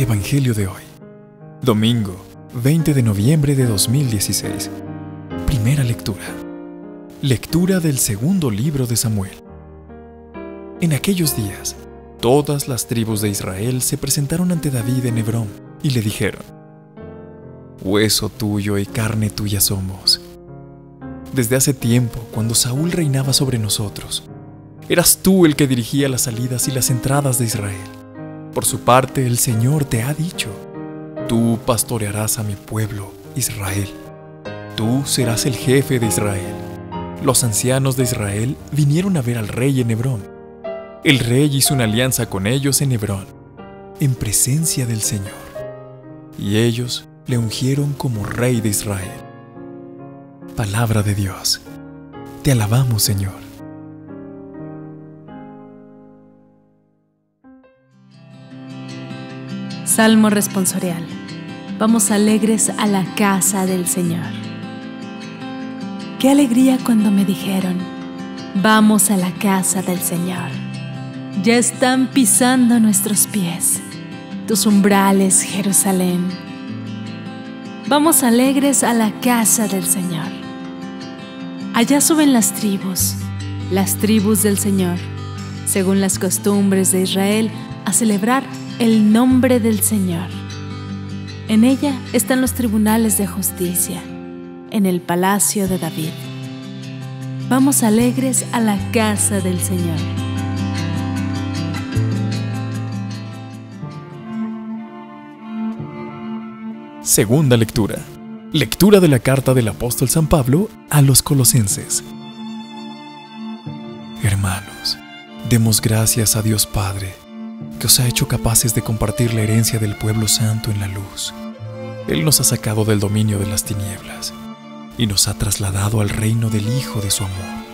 Evangelio de hoy, domingo 20 de noviembre de 2016. Primera lectura. Lectura del segundo libro de Samuel. En aquellos días, todas las tribus de Israel se presentaron ante David en Hebrón y le dijeron: hueso tuyo y carne tuya somos. Desde hace tiempo, cuando Saúl reinaba sobre nosotros, eras tú el que dirigía las salidas y las entradas de Israel. Por su parte, el Señor te ha dicho: tú pastorearás a mi pueblo, Israel. Tú serás el jefe de Israel. Los ancianos de Israel vinieron a ver al rey en Hebrón. El rey hizo una alianza con ellos en Hebrón, en presencia del Señor, y ellos le ungieron como rey de Israel. Palabra de Dios. Te alabamos, Señor. Salmo responsorial. Vamos alegres a la casa del Señor. Qué alegría cuando me dijeron: vamos a la casa del Señor. Ya están pisando nuestros pies tus umbrales, Jerusalén. Vamos alegres a la casa del Señor. Allá suben las tribus del Señor, según las costumbres de Israel, a celebrar el nombre del Señor. En ella están los tribunales de justicia, en el palacio de David. Vamos alegres a la casa del Señor. Segunda lectura. Lectura de la carta del apóstol San Pablo a los Colosenses. Hermanos, demos gracias a Dios Padre, que os ha hecho capaces de compartir la herencia del pueblo santo en la luz. Él nos ha sacado del dominio de las tinieblas y nos ha trasladado al reino del Hijo de su amor,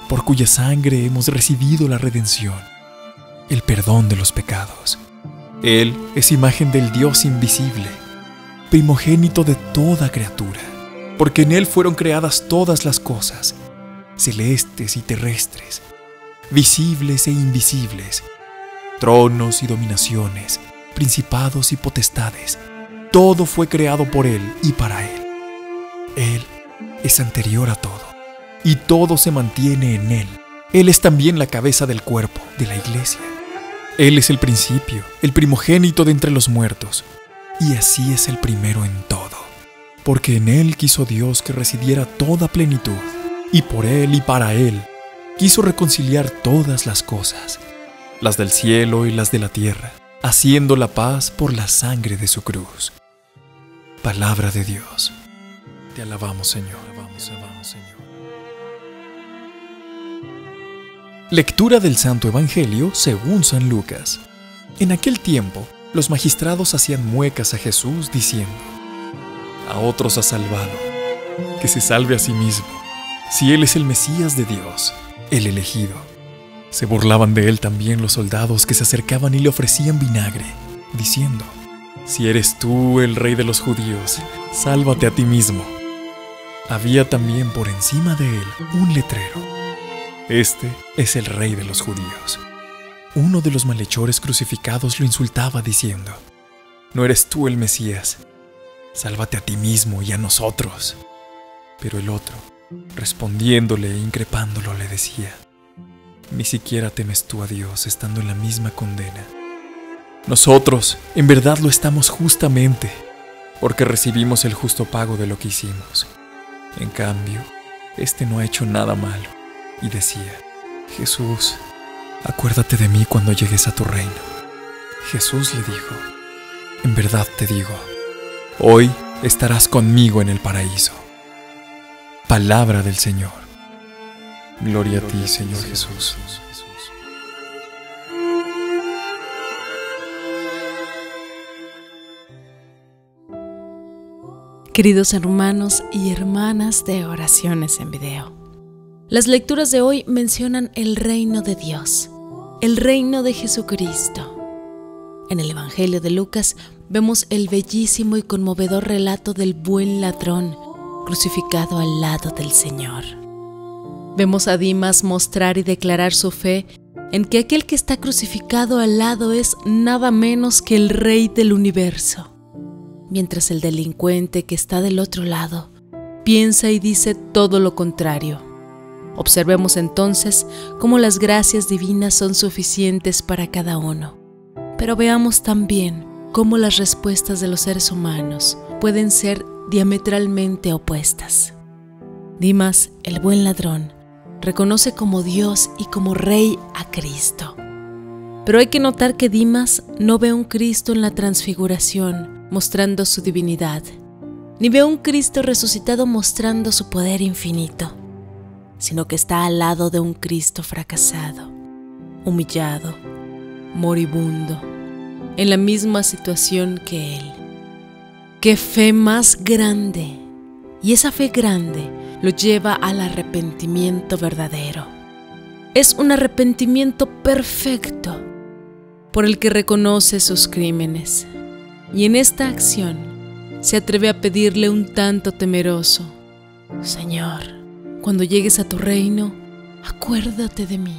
por cuya sangre hemos recibido la redención, el perdón de los pecados. Él es imagen del Dios invisible, primogénito de toda criatura, porque en Él fueron creadas todas las cosas, celestes y terrestres, visibles e invisibles, tronos y dominaciones, principados y potestades. Todo fue creado por Él y para Él. Él es anterior a todo, y todo se mantiene en Él. Él es también la cabeza del cuerpo, de la iglesia. Él es el principio, el primogénito de entre los muertos, y así es el primero en todo, porque en Él quiso Dios que residiera toda plenitud, y por Él y para Él quiso reconciliar todas las cosas, las del cielo y las de la tierra, haciendo la paz por la sangre de su cruz. Palabra de Dios. Te alabamos, Señor. Lectura del Santo Evangelio según San Lucas. En aquel tiempo, los magistrados hacían muecas a Jesús diciendo: a otros ha salvado, que se salve a sí mismo, si Él es el Mesías de Dios, el elegido. Se burlaban de Él también los soldados que se acercaban y le ofrecían vinagre, diciendo: si eres tú el rey de los judíos, sálvate a ti mismo. Había también por encima de Él un letrero: este es el rey de los judíos. Uno de los malhechores crucificados lo insultaba diciendo: no eres tú el Mesías, sálvate a ti mismo y a nosotros. Pero el otro, respondiéndole e increpándolo, le decía: ni siquiera temes tú a Dios estando en la misma condena. Nosotros, en verdad, lo estamos justamente, porque recibimos el justo pago de lo que hicimos. En cambio, este no ha hecho nada malo. Y decía: Jesús, acuérdate de mí cuando llegues a tu reino. Jesús le dijo: en verdad te digo, hoy estarás conmigo en el paraíso. Palabra del Señor. Gloria a ti, Señor Jesús. Queridos hermanos y hermanas de Oraciones en Video, las lecturas de hoy mencionan el reino de Dios, el reino de Jesucristo. En el Evangelio de Lucas vemos el bellísimo y conmovedor relato del buen ladrón crucificado al lado del Señor. Vemos a Dimas mostrar y declarar su fe en que aquel que está crucificado al lado es nada menos que el Rey del universo, mientras el delincuente que está del otro lado piensa y dice todo lo contrario. Observemos entonces cómo las gracias divinas son suficientes para cada uno, pero veamos también cómo las respuestas de los seres humanos pueden ser diametralmente opuestas. Dimas, el buen ladrón, reconoce como Dios y como Rey a Cristo. Pero hay que notar que Dimas no ve a un Cristo en la transfiguración mostrando su divinidad, ni ve a un Cristo resucitado mostrando su poder infinito, sino que está al lado de un Cristo fracasado, humillado, moribundo, en la misma situación que él. ¡Qué fe más grande! Y esa fe grande lo lleva al arrepentimiento verdadero. Es un arrepentimiento perfecto por el que reconoce sus crímenes. Y en esta acción se atreve a pedirle un tanto temeroso: Señor, cuando llegues a tu reino, acuérdate de mí.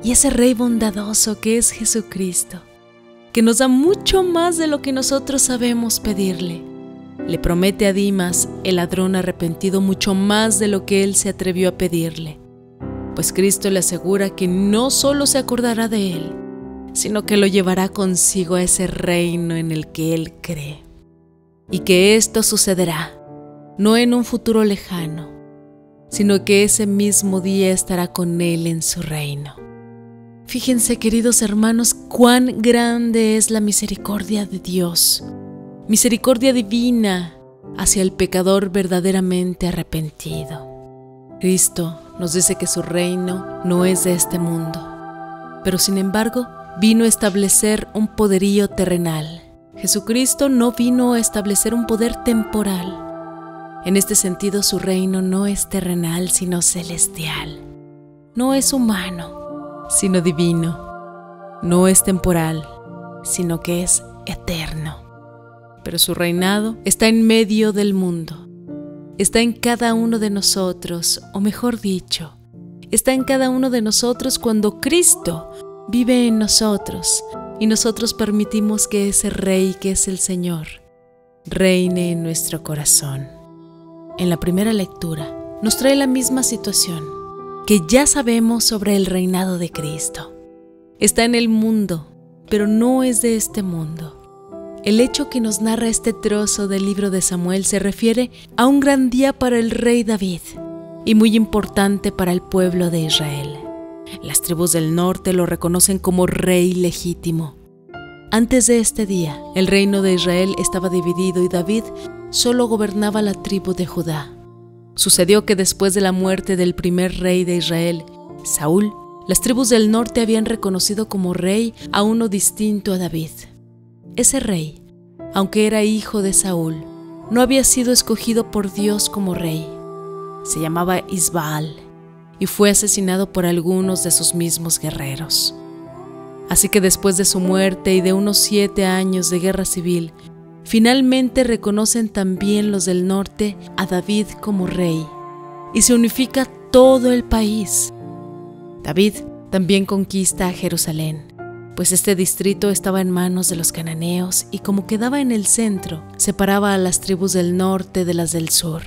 Y ese Rey bondadoso que es Jesucristo, que nos da mucho más de lo que nosotros sabemos pedirle, le promete a Dimas, el ladrón arrepentido, mucho más de lo que él se atrevió a pedirle, pues Cristo le asegura que no solo se acordará de él, sino que lo llevará consigo a ese reino en el que él cree, y que esto sucederá no en un futuro lejano, sino que ese mismo día estará con él en su reino. Fíjense, queridos hermanos, cuán grande es la misericordia de Dios, misericordia divina hacia el pecador verdaderamente arrepentido. Cristo nos dice que su reino no es de este mundo, pero sin embargo vino a establecer un poderío terrenal. Jesucristo no vino a establecer un poder temporal. En este sentido, su reino no es terrenal, sino celestial. No es humano, sino divino. No es temporal, sino que es eterno. Pero su reinado está en medio del mundo. Está en cada uno de nosotros, o mejor dicho, está en cada uno de nosotros cuando Cristo vive en nosotros y nosotros permitimos que ese Rey, que es el Señor, reine en nuestro corazón. En la primera lectura nos trae la misma situación que ya sabemos sobre el reinado de Cristo. Está en el mundo, pero no es de este mundo. El hecho que nos narra este trozo del libro de Samuel se refiere a un gran día para el rey David y muy importante para el pueblo de Israel. Las tribus del norte lo reconocen como rey legítimo. Antes de este día, el reino de Israel estaba dividido y David solo gobernaba la tribu de Judá. Sucedió que después de la muerte del primer rey de Israel, Saúl, las tribus del norte habían reconocido como rey a uno distinto a David. Ese rey, aunque era hijo de Saúl, no había sido escogido por Dios como rey. Se llamaba Isbaal y fue asesinado por algunos de sus mismos guerreros. Así que después de su muerte y de unos 7 años de guerra civil, finalmente reconocen también los del norte a David como rey y se unifica todo el país. David también conquista a Jerusalén, pues este distrito estaba en manos de los cananeos y como quedaba en el centro, separaba a las tribus del norte de las del sur.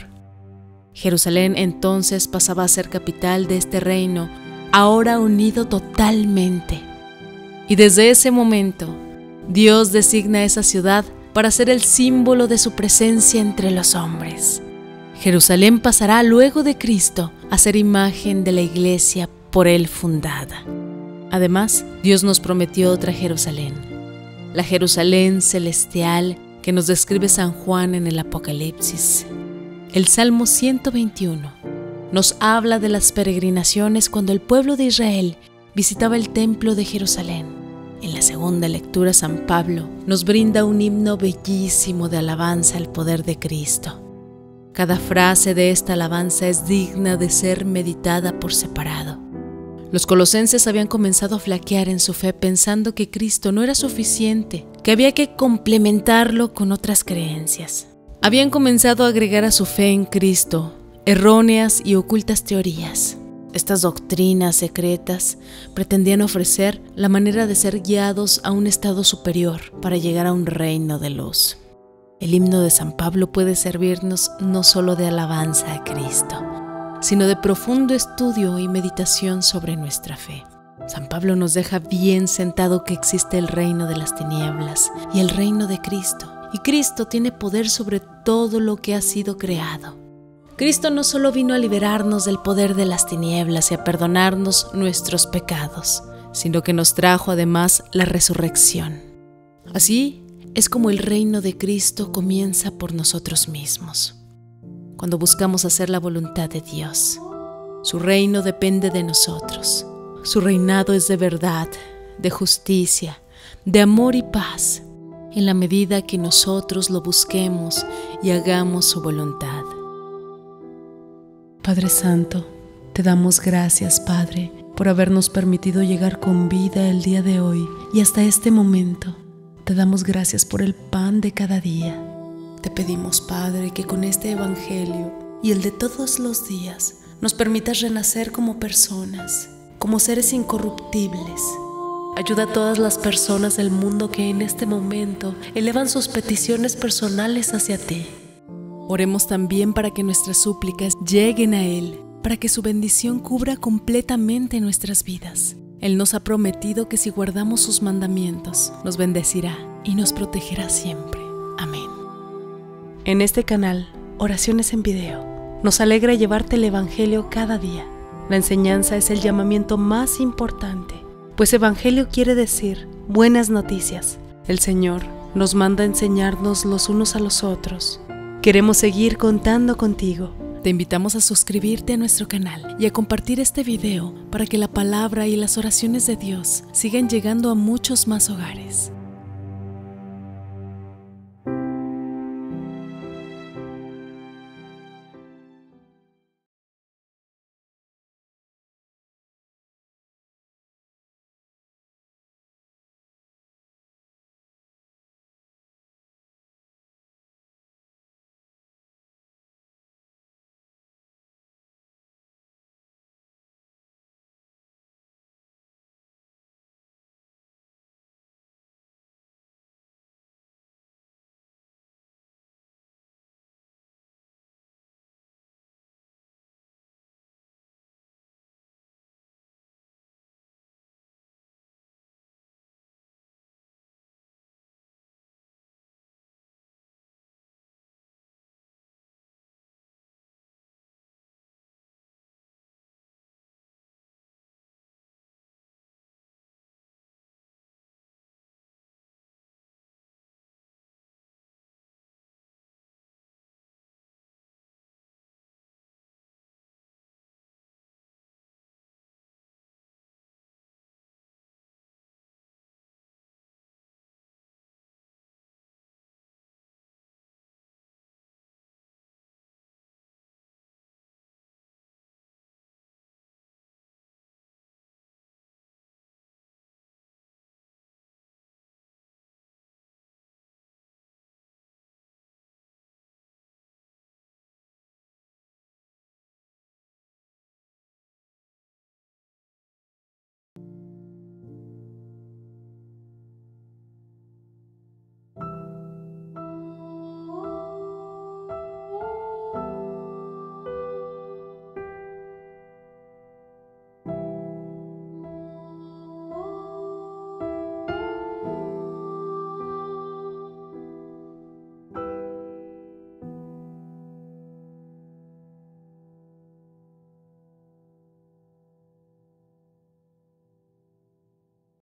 Jerusalén entonces pasaba a ser capital de este reino, ahora unido totalmente. Y desde ese momento, Dios designa esa ciudad para ser el símbolo de su presencia entre los hombres. Jerusalén pasará luego de Cristo a ser imagen de la iglesia por él fundada. Además, Dios nos prometió otra Jerusalén, la Jerusalén celestial que nos describe San Juan en el Apocalipsis. El Salmo 121 nos habla de las peregrinaciones cuando el pueblo de Israel visitaba el templo de Jerusalén. En la segunda lectura, San Pablo nos brinda un himno bellísimo de alabanza al poder de Cristo. Cada frase de esta alabanza es digna de ser meditada por separado. Los colosenses habían comenzado a flaquear en su fe pensando que Cristo no era suficiente, que había que complementarlo con otras creencias. Habían comenzado a agregar a su fe en Cristo erróneas y ocultas teorías, Estas doctrinas secretas pretendían ofrecer la manera de ser guiados a un estado superior para llegar a un reino de luz. El himno de San Pablo puede servirnos no solo de alabanza a Cristo, sino de profundo estudio y meditación sobre nuestra fe. San Pablo nos deja bien sentado que existe el reino de las tinieblas y el reino de Cristo. Y Cristo tiene poder sobre todo lo que ha sido creado. Cristo no solo vino a liberarnos del poder de las tinieblas y a perdonarnos nuestros pecados, sino que nos trajo además la resurrección. Así es como el reino de Cristo comienza por nosotros mismos, cuando buscamos hacer la voluntad de Dios. Su reino depende de nosotros. Su reinado es de verdad, de justicia, de amor y paz, en la medida que nosotros lo busquemos y hagamos su voluntad. Padre Santo, te damos gracias, Padre, por habernos permitido llegar con vida el día de hoy y hasta este momento. Te damos gracias por el pan de cada día. Te pedimos, Padre, que con este Evangelio y el de todos los días nos permitas renacer como personas, como seres incorruptibles. Ayuda a todas las personas del mundo que en este momento elevan sus peticiones personales hacia ti. Oremos también para que nuestras súplicas lleguen a Él, para que su bendición cubra completamente nuestras vidas. Él nos ha prometido que si guardamos sus mandamientos, nos bendecirá y nos protegerá siempre. Amén. En este canal, Oraciones en Video, nos alegra llevarte el Evangelio cada día. La enseñanza es el llamamiento más importante, pues Evangelio quiere decir buenas noticias. El Señor nos manda a enseñarnos los unos a los otros. Queremos seguir contando contigo. Te invitamos a suscribirte a nuestro canal y a compartir este video para que la palabra y las oraciones de Dios sigan llegando a muchos más hogares.